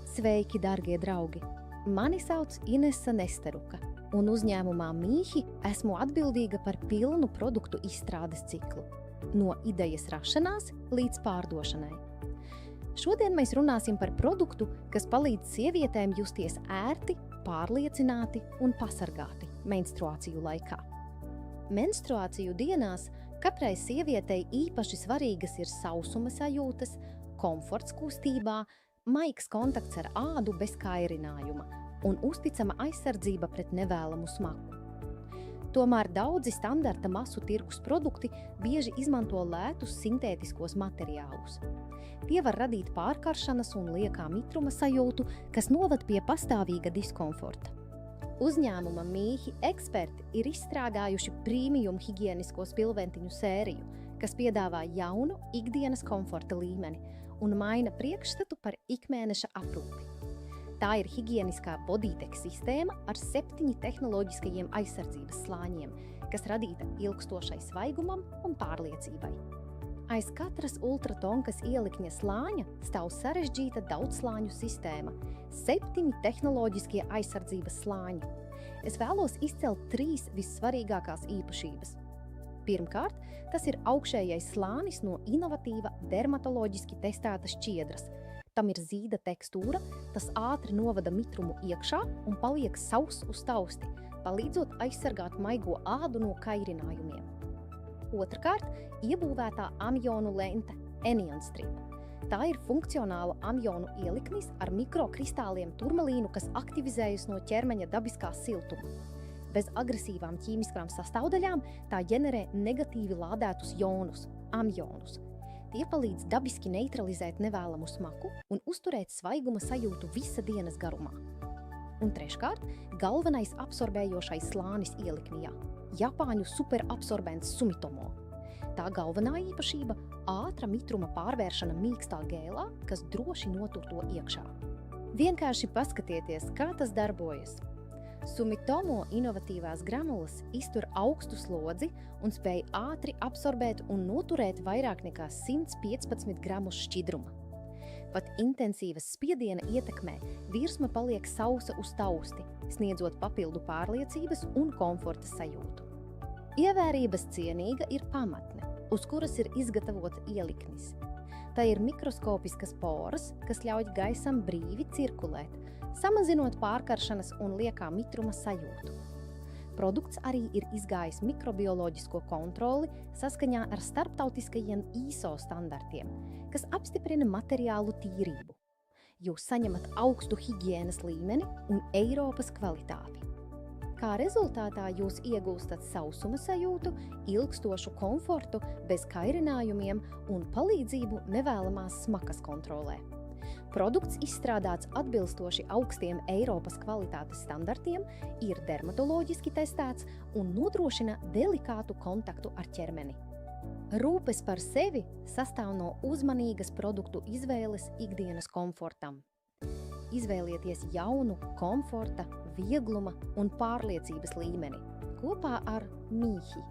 Sveiki, darbie draugi! Mani sauc Inese Nesteruka, un uzņēmumā Mīhi esmu atbildīga par pilnu produktu izstrādes ciklu, no idejas rašanās līdz pārdošanai. Šodien mēs runāsim par produktu, kas palīdz sievietēm justies ērti, pārliecināti un pasargāti menstruāciju laikā. Menstruāciju dienās katrai sievietei īpaši svarīgas ir sausuma sajūtas, komforts kustībā, maigs kontakts ar ādu bez kairinājuma un uzticama aizsardzība pret nevēlamu smaku. Tomēr daudzi standarta masu tirgus produkti bieži izmanto lētus sintētiskos materiālus. Tie var radīt pārkaršanas un liekā mitruma sajūtu, kas novad pie pastāvīga diskomforta. Uzņēmuma Mīhi eksperti ir izstrādājuši premium higienisko spilventiņu sēriju, kas piedāvā jaunu ikdienas komforta līmeni un maina priekšstatu par ikmēneša aprūpi. Tā ir higieniskā Bodytech sistēma ar 7 tehnoloģiskajiem aizsardzības slāņiem, kas radīta ilgstošai svaigumam un pārliecībai. Aiz katras ultratonkas ielikņa slāņa stāv sarežģīta daudzslāņu sistēma, 7 tehnoloģiskie aizsardzības slāņi. Es vēlos izcelt 3 vissvarīgākās īpašības. Pirmkārt, tas ir augšējais slānis no inovatīva dermatoloģiski testēta šķiedras. Tam ir zīda tekstūra, tas ātri novada mitrumu iekšā un paliek sauss uz tausti, palīdzot aizsargāt maigo ādu no kairinājumiem. Otrkārt, iebūvētā amjonu lente Anion Strip. Tā ir funkcionāla amjonu ieliknis ar mikrokristāliem turmalīnu, kas aktivizējas no ķermeņa dabiskā siltuma. Bez agresīvām ķīmiskām sastāvdaļām tā ģenerē negatīvi lādētus jonus, amjonus. Tie palīdz dabiski neutralizēt nevēlamu smaku un uzturēt svaiguma sajūtu visa dienas garumā. Un treškārt, galvenais absorbējošais slānis ieliknijā – Japāņu superabsorbents Sumitomo. Tā galvenā īpašība – ātra mitruma pārvēršana mīkstā gēlā, kas droši notur to iekšā. Vienkārši paskatieties, kā tas darbojas. Sumitomo inovatīvās granulas iztur augstu slodzi un spēj ātri absorbēt un noturēt vairāk nekā 115 gramus šķidruma. Pat intensīvas spiediena ietekmē virsma paliek sausa uz tausti, sniedzot papildu pārliecības un komforta sajūtu. Ievērības cienīga ir pamatne, uz kuras ir izgatavota ieliknis. Tā ir mikroskopiskas poras, kas ļauj gaisam brīvi cirkulēt, samazinot pārkaršanas un liekā mitruma sajūtu. Produkts arī ir izgājis mikrobioloģisko kontroli saskaņā ar starptautiskajiem ISO standartiem, kas apstiprina materiālu tīrību. Jūs saņemat augstu higienas līmeni un Eiropas kvalitāti. Kā rezultātā jūs iegūstat sausuma sajūtu, ilgstošu komfortu bez kairinājumiem un palīdzību nevēlamās smakas kontrolē. Produkts izstrādāts atbilstoši augstiem Eiropas kvalitātes standartiem, ir dermatoloģiski testēts un nodrošina delikātu kontaktu ar ķermeni. Rūpes par sevi sastāv no uzmanīgas produktu izvēles ikdienas komfortam. Izvēlieties jaunu komforta, viegluma un pārliecības līmeni kopā ar Mīhi.